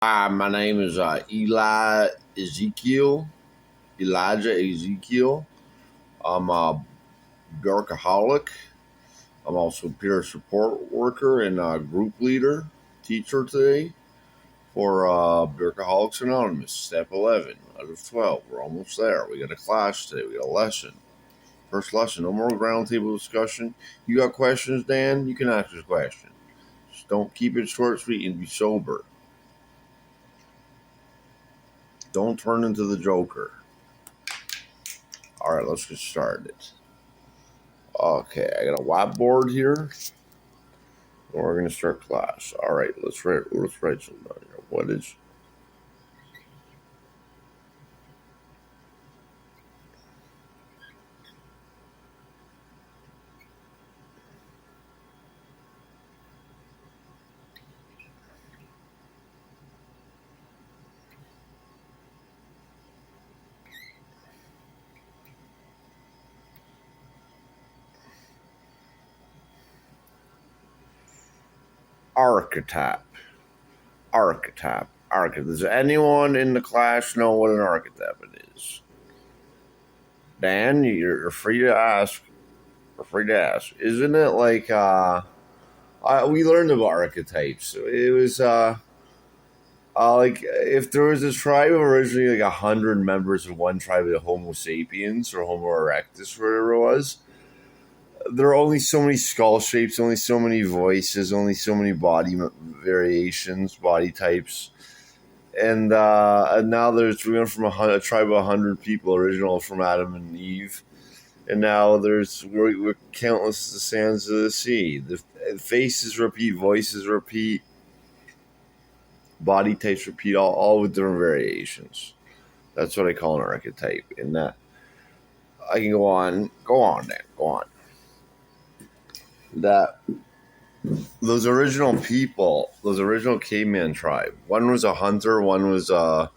Hi, my name is Elijah Ezekiel. I'm a Bjørkaholic. I'm also a peer support worker and a group leader, teacher today for Bjørkaholics Anonymous, step 11 out of 12. We're almost there. We got a class today. We got a lesson. First lesson, no more roundtable discussion. You got questions, Dan? You can ask us a question. Just don't keep it short, sweet, and be sober. Don't turn into the Joker. All right, let's get started. Okay, I got a whiteboard here. We're going to start class. All right, let's write something down here. What is archetype? Archetype. Does anyone in the class know what an archetype is? Dan, you're free to ask. Isn't it like we learned about archetypes? It was like if there was a tribe of originally like 100 members of one tribe of Homo sapiens or Homo erectus, whatever it was. There are only so many skull shapes, only so many voices, only so many body variations, body types, and now we went from a tribe of 100 people, original from Adam and Eve, and now we're countless the sands of the sea. The faces repeat, voices repeat, body types repeat, all with different variations. That's what I call an archetype. And that I can go on, Dan, go on. That those original people, those original caveman tribe. One was a hunter, one was the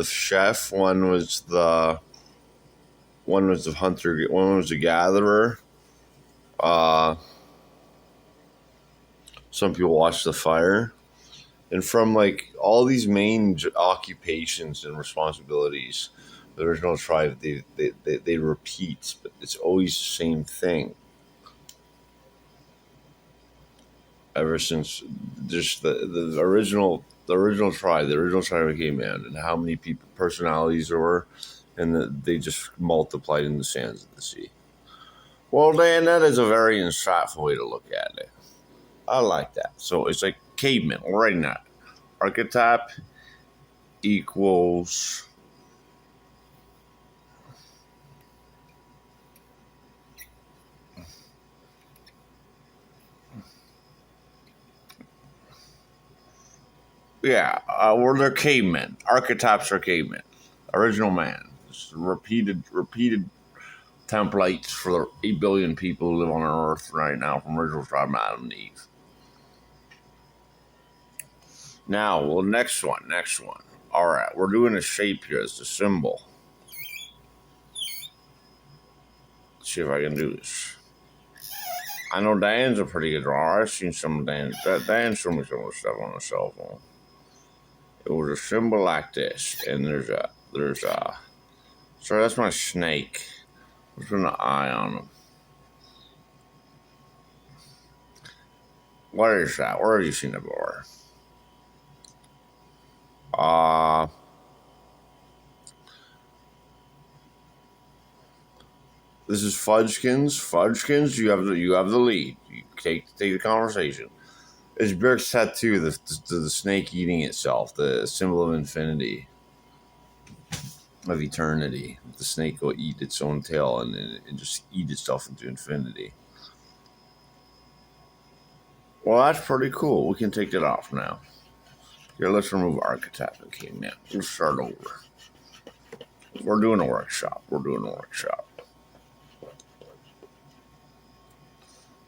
chef, one was the hunter, one was a gatherer. Some people watch the fire. And from like all these main occupations and responsibilities, the original tribe, they repeat, but it's always the same thing. Ever since just the original tribe, came in, and how many personalities there were, and they just multiplied in the sands of the sea. Well, Dan, that is a very insightful way to look at it. I like that. So it's like cavemen. We're writing that. Archetype equals they're cavemen. Archetypes are cavemen. Original man. Just repeated templates for the 8 billion people who live on our Earth right now from original tribe Adam and Eve. Now, next one. All right, we're doing a shape here as the symbol. Let's see if I can do this. I know Dan's a pretty good drawer. I've seen some of Dan showed me some of the stuff on the cell phone. It was a symbol like this, and there's a. Sorry, that's my snake. There's an eye on him. What is that? Where have you seen it before? This is Fudgekins. Fudgekins, you have the lead. You take the conversation. It's Björk's tattoo, the snake eating itself, the symbol of infinity, of eternity. The snake will eat its own tail and just eat itself into infinity. Well, that's pretty cool. We can take that off now. Here, let's remove archetype. Okay, now we'll start over. We're doing a workshop.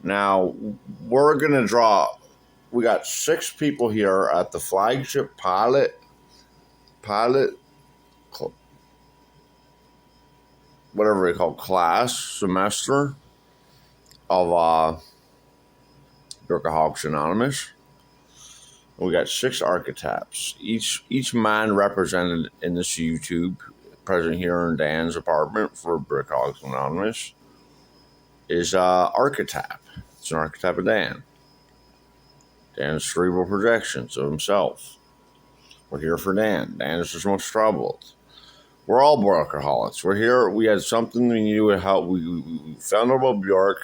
Now, we're going to draw. We got 6 people here at the flagship pilot, whatever they call class, semester of Bjørkaholics Anonymous. We got 6 archetypes. Each mind represented in this YouTube, present here in Dan's apartment for Bjørkaholics Anonymous, is archetype. It's an archetype of Dan. Dan's cerebral projections of himself. We're here for Dan. Dan is just most troubled. We're all Bjørkaholics. We're here. We had something we knew would help. We found out about Bjork.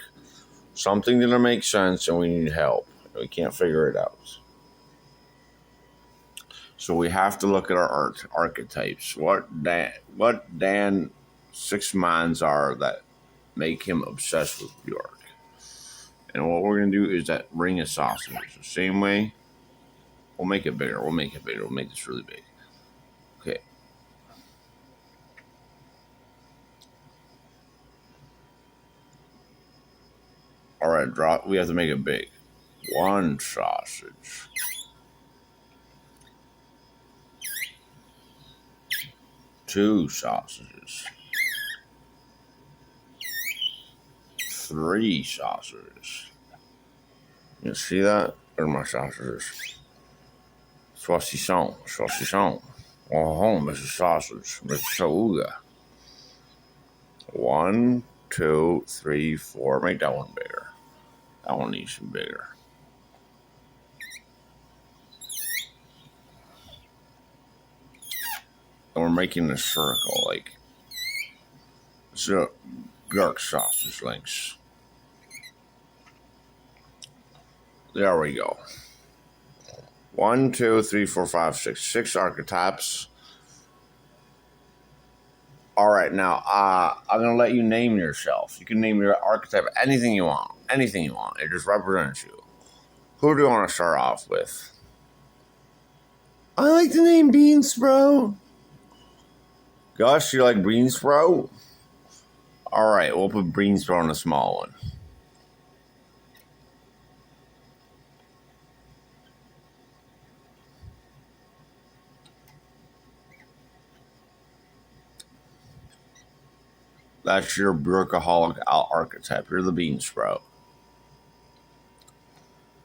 Something didn't make sense, and we need help. We can't figure it out. So we have to look at our archetypes. What Dan 6 minds are that make him obsessed with Bjork. And what we're going to do is that ring of sausages. The same way, we'll make it bigger. We'll make this really big. Okay. All right, drop. We have to make it big. 1 sausage. 2 sausages. 3 sausages. You see that? Where are my sausages? Saucisson. Oh, Mrs. Sausage. Mrs. Sauga. 1, 2, 3, 4. Make that one bigger. That one needs to be bigger. And we're making a circle, like, so Bjork sausage links. There we go. 1, 2, 3, 4, 5, 6. 6 archetypes. All right, now I'm gonna let you name yourself. You can name your archetype anything you want. Anything you want. It just represents you. Who do you want to start off with? I like the name Beansprout. Gus, you like Beansprout? All right, we'll put Beansprout on a small one. That's your Bjørkaholic archetype. You're the Beansprout.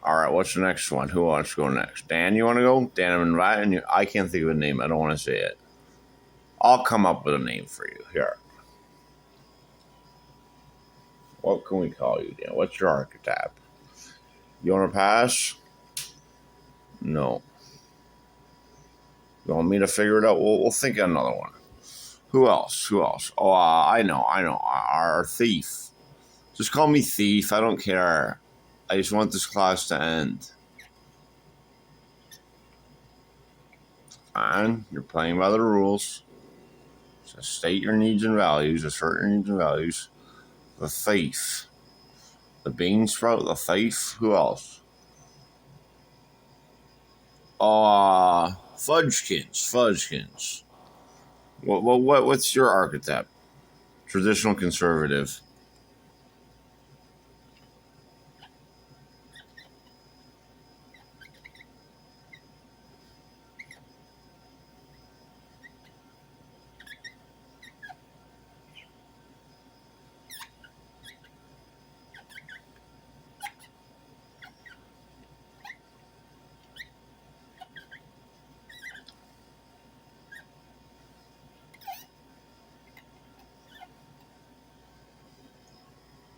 All right, what's the next one? Who wants to go next? Dan, you want to go? Dan, I'm inviting you. I can't think of a name. I don't want to say it. I'll come up with a name for you. Here. What can we call you, Dan? What's your archetype? You want to pass? No. You want me to figure it out? We'll think of another one. Who else? Oh, I know. Our thief. Just call me thief. I don't care. I just want this class to end. Fine. You're playing by the rules. So state your needs and values. Assert your needs and values. The thief. The Beansprout. The thief. Who else? Oh, Fudgekins. What's your archetype? Traditional conservative.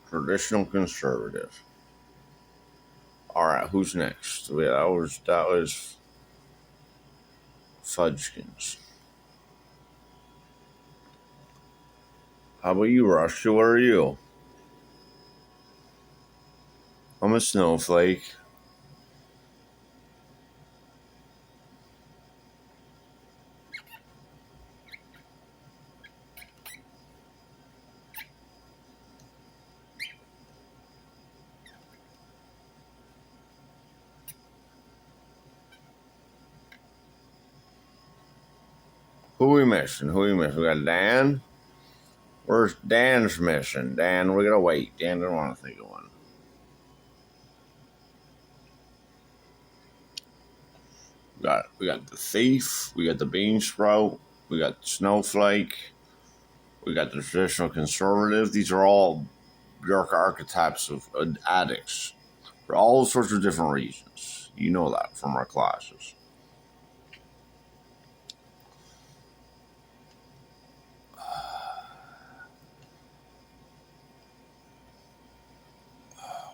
Traditional conservative. All right, who's next? Yeah, that was Fudgekins. How about you, Rush? What are you? I'm a snowflake. Who we missing? We got Dan. Where's Dan's missing? Dan, we're gonna wait. Dan didn't want to think of one. We got the thief. We got the Beansprout. We got the snowflake. We got the traditional conservative. These are all Bjork archetypes of addicts for all sorts of different reasons. You know that from our classes.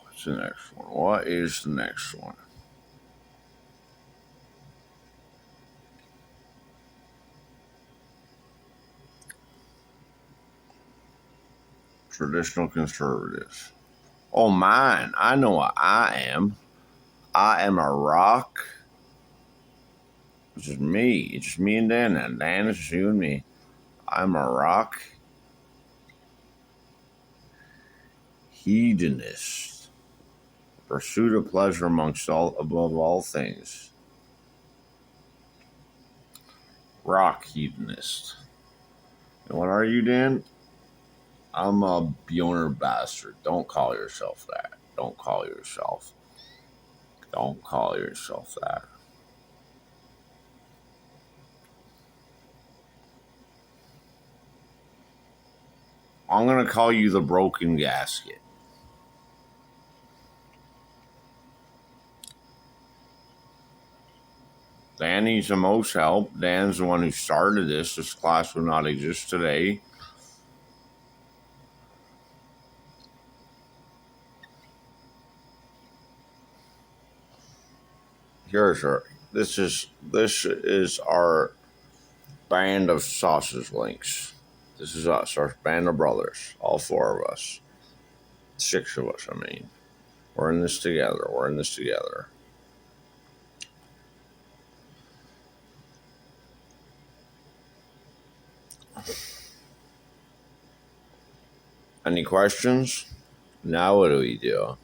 What's the next one? What is the next one? Traditional conservatives. Oh, mine. I know what I am. I am a rock. It's just me. It's just me and Dan. And Dan is just you and me. I'm a rock hedonist. Pursuit of pleasure above all things. Rock hedonist. And what are you, Dan? I'm a Bjork bastard. Don't call yourself that. Don't call yourself that. I'm going to call you the broken gasket. Dan needs the most help. Dan's the one who started this. This class would not exist today. Here's our. This is our band of sausage links. This is us, our band of brothers. All four of us. 6 of us, I mean. We're in this together. Any questions? Now what do we do?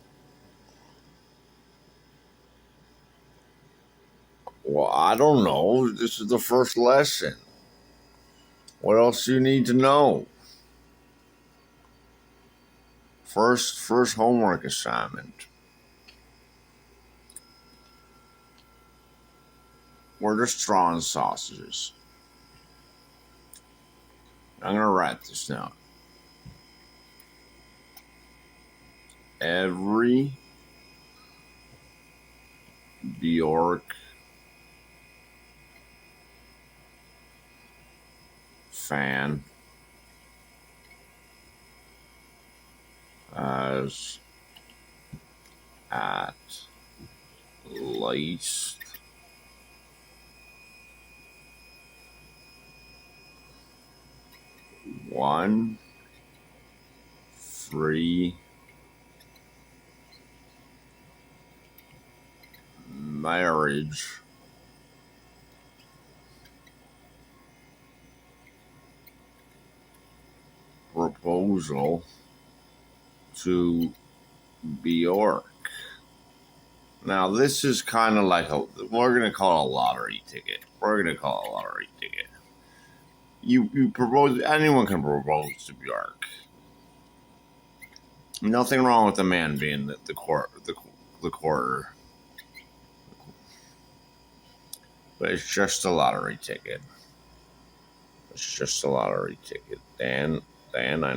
Well, I don't know. This is the first lesson. What else do you need to know? First homework assignment. We're just drawing sausages. I'm going to write this down. Every Bjork fan has at least one free marriage proposal to Bjork. Now, this is kind of like we're going to call it a lottery ticket. You propose, anyone can propose to Bjork. Nothing wrong with the man being the quarter. But it's just a lottery ticket. Dan, I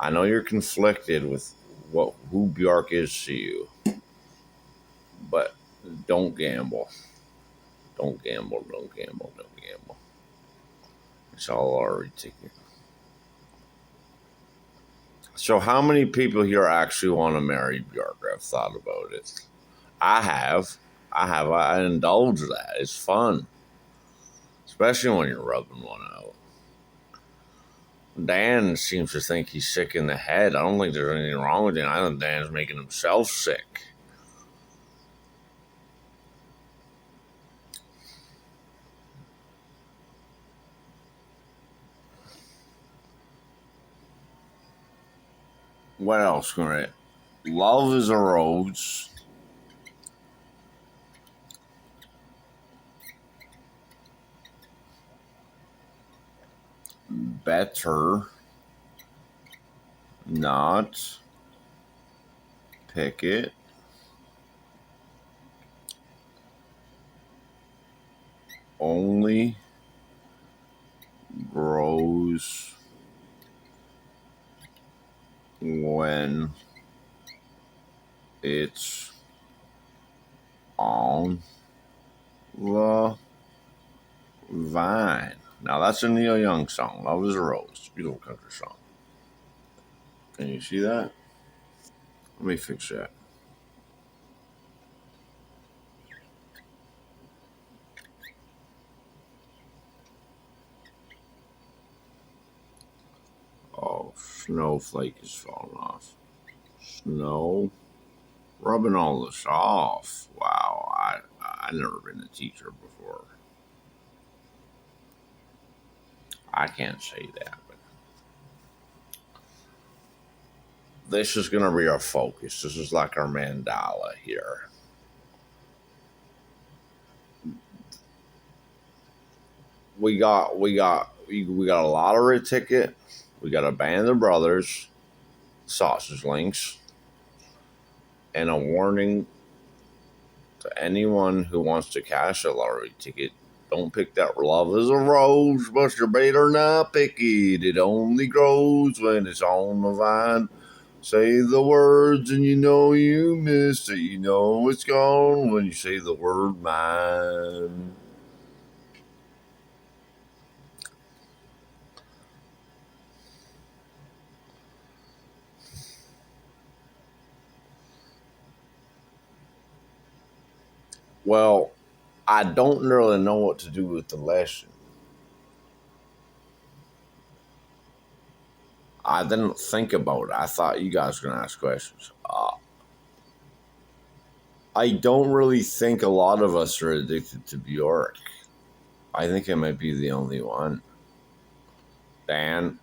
know you're conflicted with who Bjork is to you. But don't gamble. It's all a lottery ticket. So how many people here actually want to marry Bjork? I've thought about it. I have. I indulge that. It's fun. Especially when you're rubbing one out. Dan seems to think he's sick in the head. I don't think there's anything wrong with him. I think Dan's making himself sick. What else, right? Love is a rose. Better not pick it. Only grows when it's on the vine. Now that's a Neil Young song. Love is a Rose. Beautiful country song. Can you see that? Let me fix that. Oh, snowflake is falling off. Snow. Rubbing all this off. Wow, I've never been a teacher before. I can't say that, but this is going to be our focus. This is like our mandala here. We got a lottery ticket. We got a Band of Brothers, sausage links, and a warning to anyone who wants to cash a lottery ticket. Don't pick that. Love is a rose, but you better not pick it. It only grows when it's on the vine. Say the words and you know you missed it. You know it's gone when you say the word mine. Well, I don't really know what to do with the lesson. I didn't think about it. I thought you guys were going to ask questions. I don't really think a lot of us are addicted to Bjork. I think I might be the only one. Dan,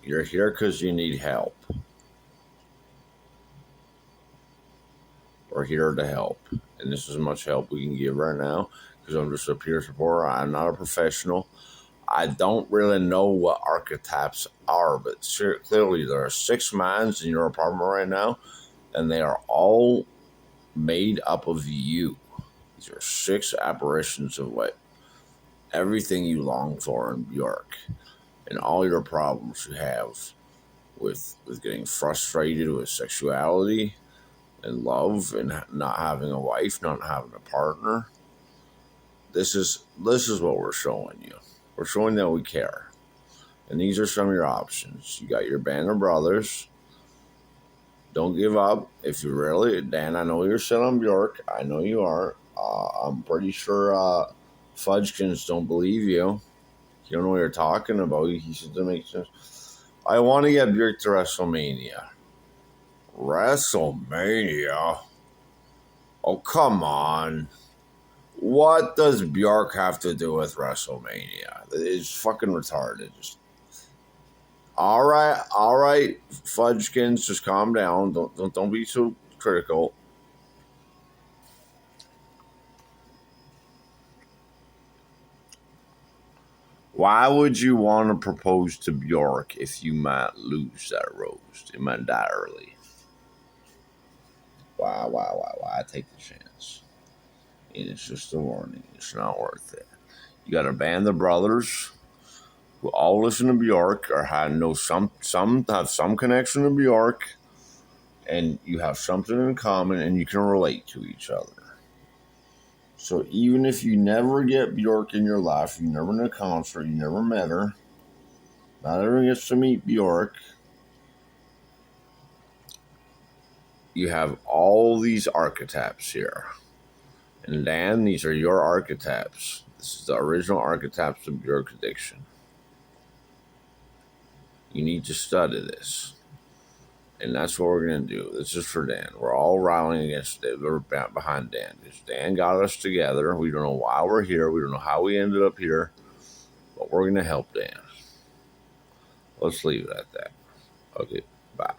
you're here because you need help. We're here to help. And this is as much help we can give right now because I'm just a peer supporter. I'm not a professional. I don't really know what archetypes are, but clearly there are 6 minds in your apartment right now, and they are all made up of you. These are 6 apparitions of what everything you long for in Bjork and all your problems you have with getting frustrated with sexuality and love and not having a wife, not having a partner. This is what we're showing you. We're showing that we care. And these are some of your options. You got your Band of Brothers. Don't give up. If you really, Dan, I know you're still on Bjork. I know you are. I'm pretty sure Fudgekins don't believe you. You don't know what you're talking about. He said that makes sense. I want to get Bjork to WrestleMania. WrestleMania? Oh, come on. What does Bjork have to do with WrestleMania? It's fucking retarded. All right, Fudgekins, just calm down. Don't be so critical. Why would you want to propose to Bjork if you might lose that rose? You might die early. Why? Take the chance. And it's just a warning. It's not worth it. You got a Band of brothers who all listen to Bjork or some have some connection to Bjork, and you have something in common, and you can relate to each other. So even if you never get Bjork in your life, you never been to a concert, you never met her, not everyone gets to meet Bjork, you have all these archetypes here. And Dan, these are your archetypes. This is the original archetypes of Bjork addiction. You need to study this. And that's what we're going to do. This is for Dan. We're all rallying against it. We're behind Dan. Because Dan got us together. We don't know why we're here. We don't know how we ended up here. But we're going to help Dan. Let's leave it at that. Okay, bye.